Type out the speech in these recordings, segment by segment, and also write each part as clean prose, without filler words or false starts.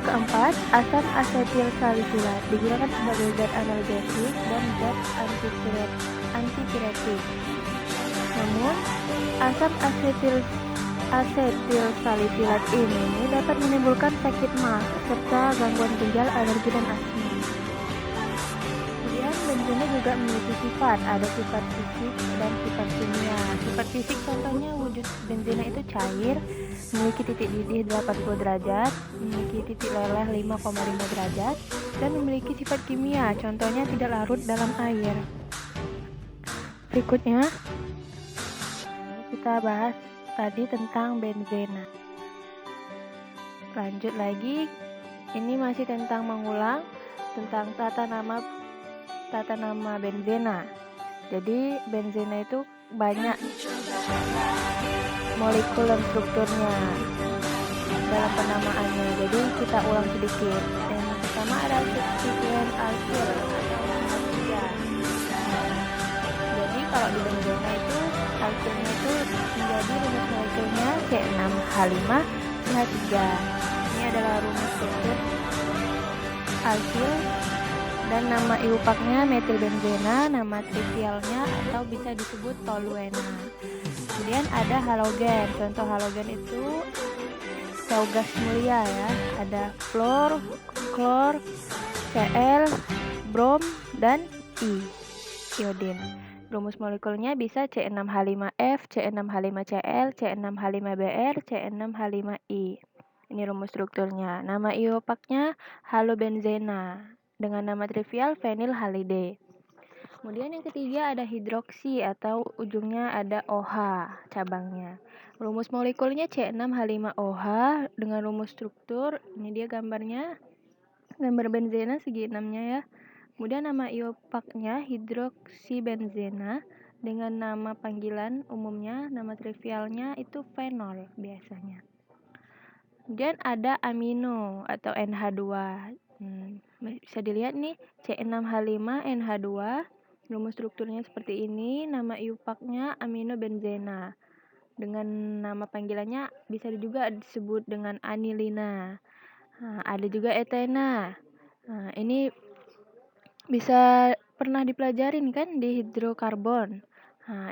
Keempat, asam asetil salisilat digunakan sebagai zat analgesik dan zat antipiretik. Namun, asam asetil salisilat ini dapat menimbulkan sakit mah serta gangguan ginjal, alergi, dan asma. Kemudian benzena juga memiliki sifat, ada sifat fisik dan sifat kimia. Sifat fisik contohnya wujud benzena itu cair, memiliki titik didih 80 derajat, memiliki titik leleh 5,5 derajat, dan memiliki sifat kimia, contohnya tidak larut dalam air. Berikutnya, kita bahas tadi tentang benzena. Lanjut lagi, ini masih tentang mengulang tentang tata nama benzena. Jadi benzena itu banyak molekul dan strukturnya dalam penamaannya. Jadi kita ulang sedikit. Yang pertama ada substituen alkil atau alkia. Jadi kalau di benzena itu alkilnya itu menjadi rumus molekulnya C6H5CH3. Ini adalah rumus struktur alkil. Dan nama iupaknya metilbenzena, nama trivialnya atau bisa disebut toluena. Kemudian ada halogen. Contoh halogen itu gas mulia ya. Ada fluor, klor, Cl, brom, dan iodin. Rumus molekulnya bisa C6H5F, C6H5Cl, C6H5Br, C6H5I. Ini rumus strukturnya. Nama iopaknya halobenzena dengan nama trivial fenilhalide. Kemudian yang ketiga ada hidroksi atau ujungnya ada OH cabangnya. Rumus molekulnya C6H5OH dengan rumus struktur, ini dia gambarnya, gambar benzena segi 6-nya ya. Kemudian nama iopaknya hidroksibenzena dengan nama panggilan umumnya, nama trivialnya itu fenol biasanya. Kemudian ada amino atau NH2. Bisa dilihat nih C6H5NH2. Rumus strukturnya seperti ini. Nama iupaknya aminobenzena. Dengan nama panggilannya bisa juga disebut dengan anilina. Ada juga etena. Ini bisa pernah dipelajarin kan di hidrokarbon.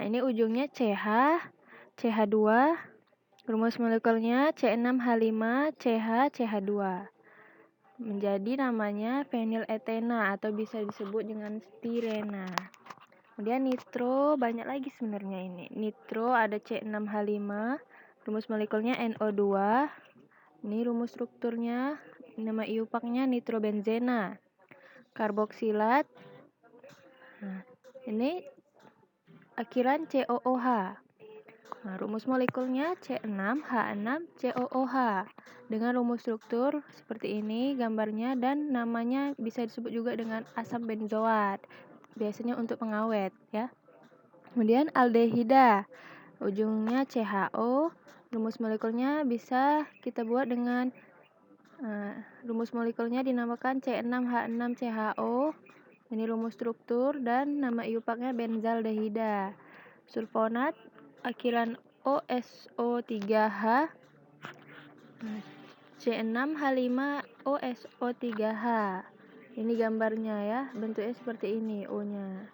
Ini ujungnya CH, CH2. Rumus molekulnya C6H5CH2 menjadi namanya feniletena atau bisa disebut dengan stirena. Kemudian nitro banyak lagi sebenarnya ini. Nitro ada C6H5, rumus molekulnya NO2. Ini rumus strukturnya, nama iupaknya nitrobenzena. Karboksilat. Ini akhiran COOH. Rumus molekulnya C6H6COOH dengan rumus struktur seperti ini gambarnya, dan namanya bisa disebut juga dengan asam benzoat, biasanya untuk pengawet ya. Kemudian aldehida, ujungnya CHO, rumus molekulnya bisa kita buat dengan rumus molekulnya dinamakan C6H6CHO. Ini rumus struktur dan nama iupaknya benzaldehida. Sulfonat akhiran OSO3H, C6H5OSO3H. Ini gambarnya ya, bentuknya seperti ini O-nya.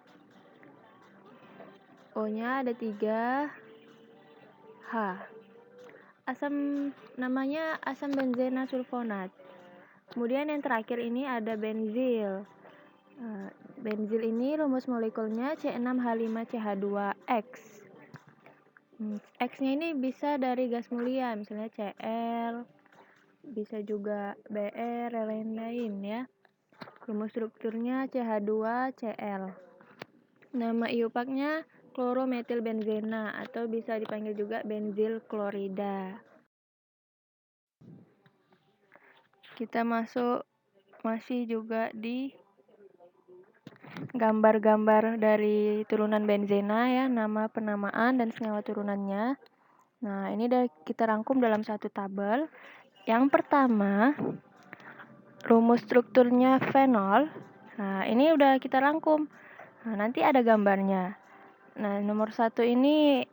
O-nya ada 3 H. Asam namanya asam benzena sulfonat. Kemudian yang terakhir ini ada benzil. Benzil ini rumus molekulnya C6H5CH2X. X-nya ini bisa dari gas mulia, misalnya Cl, bisa juga Br, lain-lain ya. Rumus strukturnya CH2Cl. Nama iupaknya klorometilbenzena atau bisa dipanggil juga benzil klorida. Kita masih juga di gambar-gambar dari turunan benzena ya, nama penamaan dan senyawa turunannya. Nah, ini kita rangkum dalam satu tabel. Yang pertama, rumus strukturnya fenol. Nah, ini udah kita rangkum. Nanti ada gambarnya. Nah, nomor 1 ini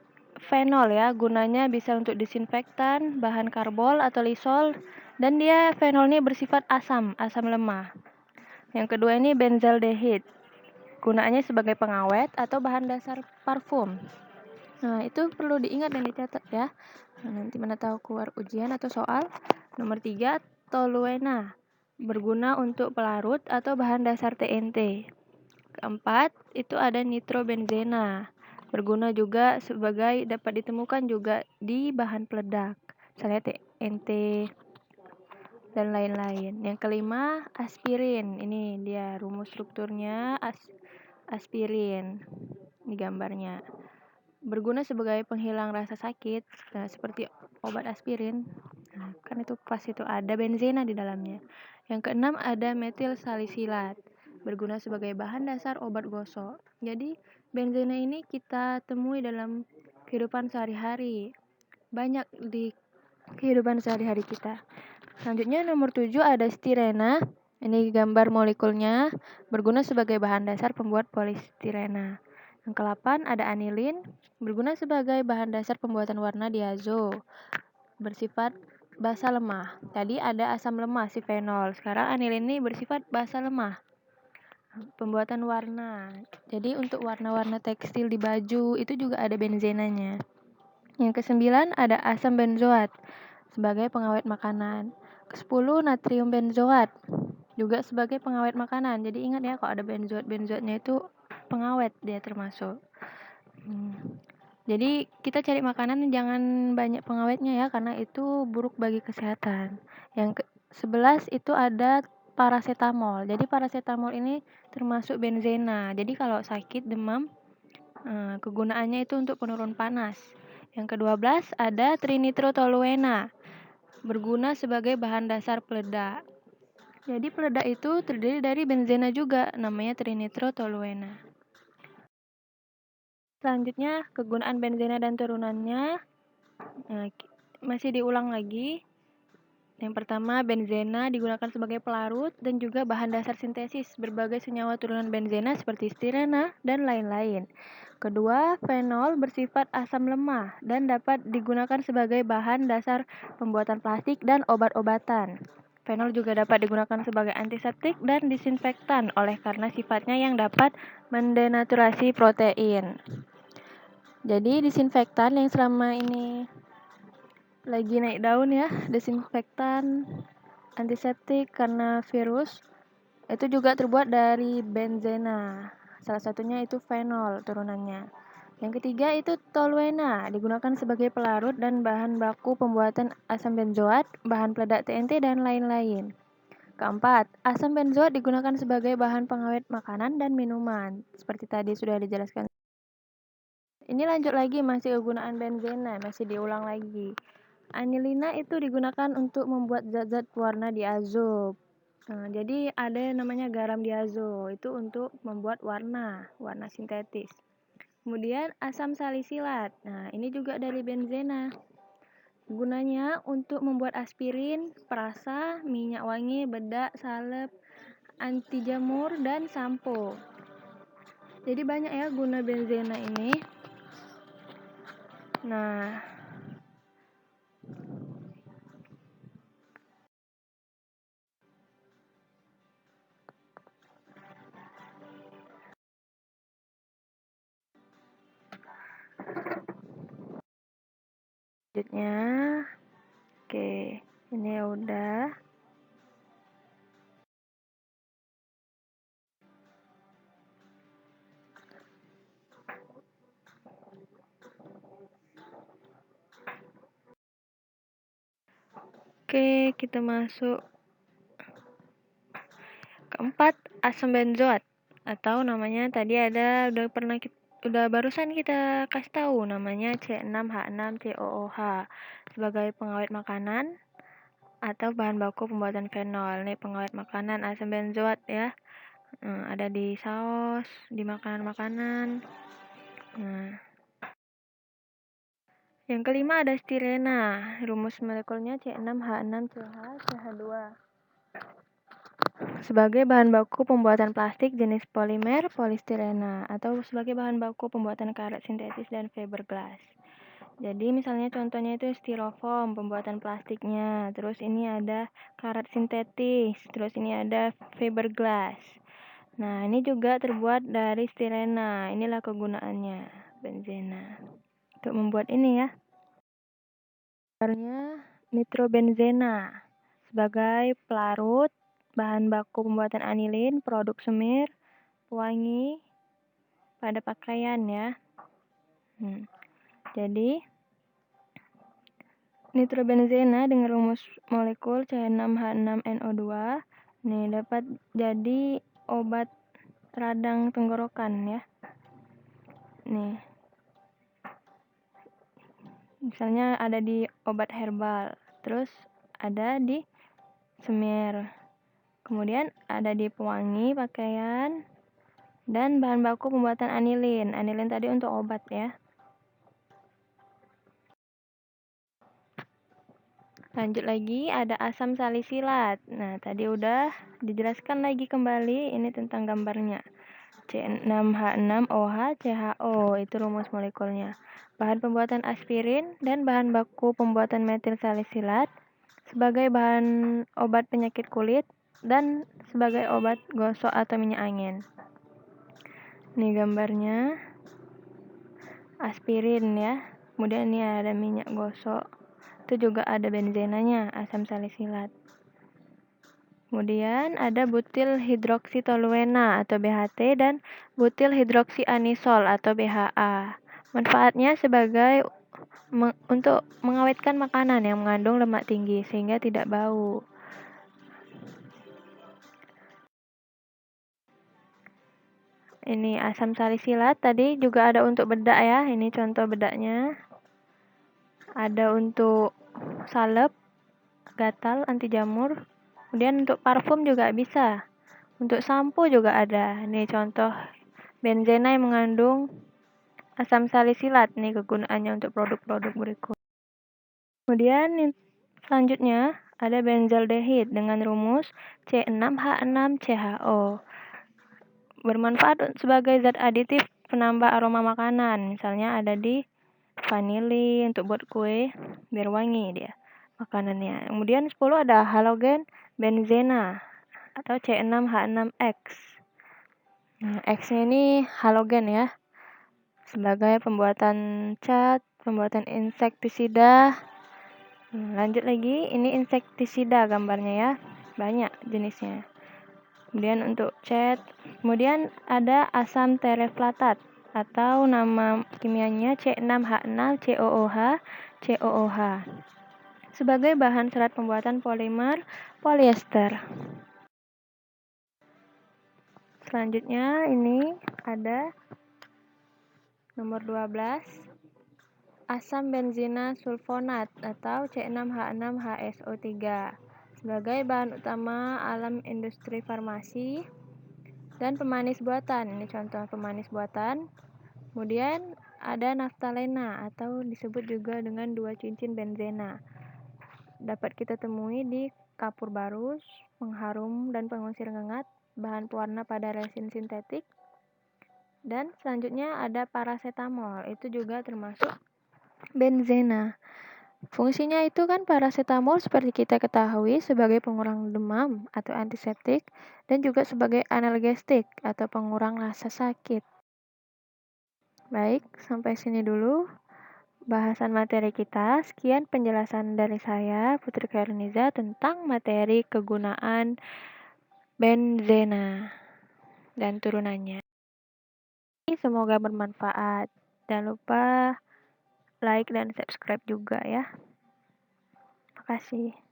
fenol ya, gunanya bisa untuk disinfektan, bahan karbol atau lisol, Dan dia fenol ini bersifat asam lemah. Yang kedua ini benzaldehid. Gunaannya sebagai pengawet atau bahan dasar parfum. Nah, itu perlu diingat dan dicatat ya. Nanti mana tahu keluar ujian atau soal. Nomor 3, toluena. Berguna untuk pelarut atau bahan dasar TNT. Keempat, itu ada nitrobenzena. Berguna juga sebagai dapat ditemukan juga di bahan peledak. Misalnya TNT dan lain-lain. Yang kelima, aspirin. Ini dia rumus strukturnya aspirin. Ini gambarnya. Berguna sebagai penghilang rasa sakit, seperti obat aspirin. Nah, kan itu pas itu ada benzena di dalamnya. Yang keenam ada metil salisilat. Berguna sebagai bahan dasar obat gosok. Jadi benzena ini kita temui dalam kehidupan sehari-hari. Banyak di kehidupan sehari-hari kita. Selanjutnya nomor 7 ada stirena. Ini gambar molekulnya, berguna sebagai bahan dasar pembuat polistirena. Yang ke-8 ada anilin, berguna sebagai bahan dasar pembuatan warna diazo, bersifat basa lemah. Tadi ada asam lemah si fenol, sekarang anilin ini bersifat basa lemah. Pembuatan warna. Jadi untuk warna-warna tekstil di baju itu juga ada benzenanya. Yang ke-9 ada asam benzoat sebagai pengawet makanan. Ke-10 natrium benzoat juga sebagai pengawet makanan. Jadi ingat ya kalau ada benzoatnya itu pengawet dia termasuk. Jadi kita cari makanan jangan banyak pengawetnya ya karena itu buruk bagi kesehatan. Yang ke-11 itu ada paracetamol. Jadi paracetamol ini termasuk benzena. Jadi kalau sakit demam kegunaannya itu untuk penurun panas. Yang ke-12 ada trinitrotoluena. Berguna sebagai bahan dasar peledak. Jadi peledak itu terdiri dari benzena juga, namanya trinitrotoluena. Selanjutnya, kegunaan benzena dan turunannya. Masih diulang lagi. Yang pertama, benzena digunakan sebagai pelarut dan juga bahan dasar sintesis berbagai senyawa turunan benzena seperti stirena dan lain-lain. Kedua, fenol bersifat asam lemah dan dapat digunakan sebagai bahan dasar pembuatan plastik dan obat-obatan. Fenol juga dapat digunakan sebagai antiseptik dan disinfektan oleh karena sifatnya yang dapat mendenaturasi protein. Jadi disinfektan yang selama ini lagi naik daun ya, desinfektan, antiseptik karena virus, itu juga terbuat dari benzena. Salah satunya itu fenol turunannya. Yang ketiga itu toluena, digunakan sebagai pelarut dan bahan baku pembuatan asam benzoat, bahan peledak TNT, dan lain-lain. Keempat, asam benzoat digunakan sebagai bahan pengawet makanan dan minuman. Seperti tadi sudah dijelaskan. Ini lanjut lagi, masih kegunaan benzena, masih diulang lagi. Anilina itu digunakan untuk membuat zat-zat warna diazo. Jadi ada namanya garam diazo, itu untuk membuat warna sintetis. Kemudian asam salisilat. Nah, ini juga dari benzena. Gunanya untuk membuat aspirin, perasa, minyak wangi, bedak, salep, anti jamur, dan sampo. Jadi banyak ya guna benzena ini. Nah, selanjutnya, oke, ini udah. Oke, kita masuk keempat, asam benzoat atau namanya tadi udah barusan kita kasih tahu namanya C6H6COOH sebagai pengawet makanan atau bahan baku pembuatan fenol. Ini pengawet makanan asam benzoat ya. Ada di saus, di makanan-makanan. Yang kelima ada stirena. Rumus molekulnya C6H6CH2 sebagai bahan baku pembuatan plastik jenis polimer polistirena atau sebagai bahan baku pembuatan karet sintetis dan fiberglass. Jadi misalnya contohnya itu styrofoam pembuatan plastiknya, terus ini ada karat sintetis, terus ini ada fiberglass. Nah, ini juga terbuat dari stirena. Inilah kegunaannya benzena. Untuk membuat ini ya. Gambarnya nitrobenzena sebagai pelarut, bahan baku pembuatan anilin, produk semir, pewangi pada pakaian ya. Jadi nitrobenzena dengan rumus molekul C6H6NO2 nih dapat jadi obat radang tenggorokan ya. Nih. Misalnya ada di obat herbal, terus ada di semir. Kemudian ada di pewangi pakaian dan bahan baku pembuatan anilin. Anilin tadi untuk obat ya. Lanjut lagi ada asam salisilat. Nah, tadi udah dijelaskan lagi kembali ini tentang gambarnya. C6H6OH CHO itu rumus molekulnya. Bahan pembuatan aspirin dan bahan baku pembuatan metil salisilat sebagai bahan obat penyakit kulit dan sebagai obat gosok atau minyak angin. Ini gambarnya aspirin ya. Kemudian ini ada minyak gosok. Itu juga ada benzenanya, asam salisilat. Kemudian ada butil hidroksitoluena atau BHT dan butil hidroksianisol atau BHA. Manfaatnya sebagai untuk mengawetkan makanan yang mengandung lemak tinggi sehingga tidak bau. Ini asam salisilat tadi juga ada untuk bedak ya. Ini contoh bedaknya. Ada untuk salep, gatal, anti jamur. Kemudian untuk parfum juga bisa. Untuk sampo juga ada. Ini contoh benzena yang mengandung asam salisilat. Ini kegunaannya untuk produk-produk berikut. Kemudian selanjutnya ada benzaldehid dengan rumus C6H6CHO. Bermanfaat sebagai zat aditif penambah aroma makanan. Misalnya ada di vanili untuk buat kue biar wangi dia makanannya. Kemudian 10 ada halogen benzena atau C6H6X. Nah, X-nya ini halogen ya. Sebagai pembuatan cat, pembuatan insektisida. Lanjut lagi, ini insektisida gambarnya ya. Banyak jenisnya. Kemudian untuk cat, kemudian ada asam tereflatat atau nama kimianya C6H6COOH COOH sebagai bahan serat pembuatan polimer polyester. Selanjutnya ini ada nomor 12 asam benzina sulfonat atau C6H6HSO3 sebagai bahan utama alam industri farmasi dan pemanis buatan. Ini contoh pemanis buatan. Kemudian ada naftalena atau disebut juga dengan 2 cincin benzena. Dapat kita temui di kapur barus, pengharum dan pengusir ngengat, bahan pewarna pada resin sintetik. Dan selanjutnya ada paracetamol, itu juga termasuk benzena. Fungsinya itu kan paracetamol seperti kita ketahui sebagai pengurang demam atau antiseptik dan juga sebagai analgesik atau pengurang rasa sakit. Baik, sampai sini dulu bahasan materi kita. Sekian penjelasan dari saya, Putri Kairuniza, tentang materi kegunaan benzena dan turunannya. Semoga bermanfaat. Jangan lupa like dan subscribe juga ya. Terima kasih.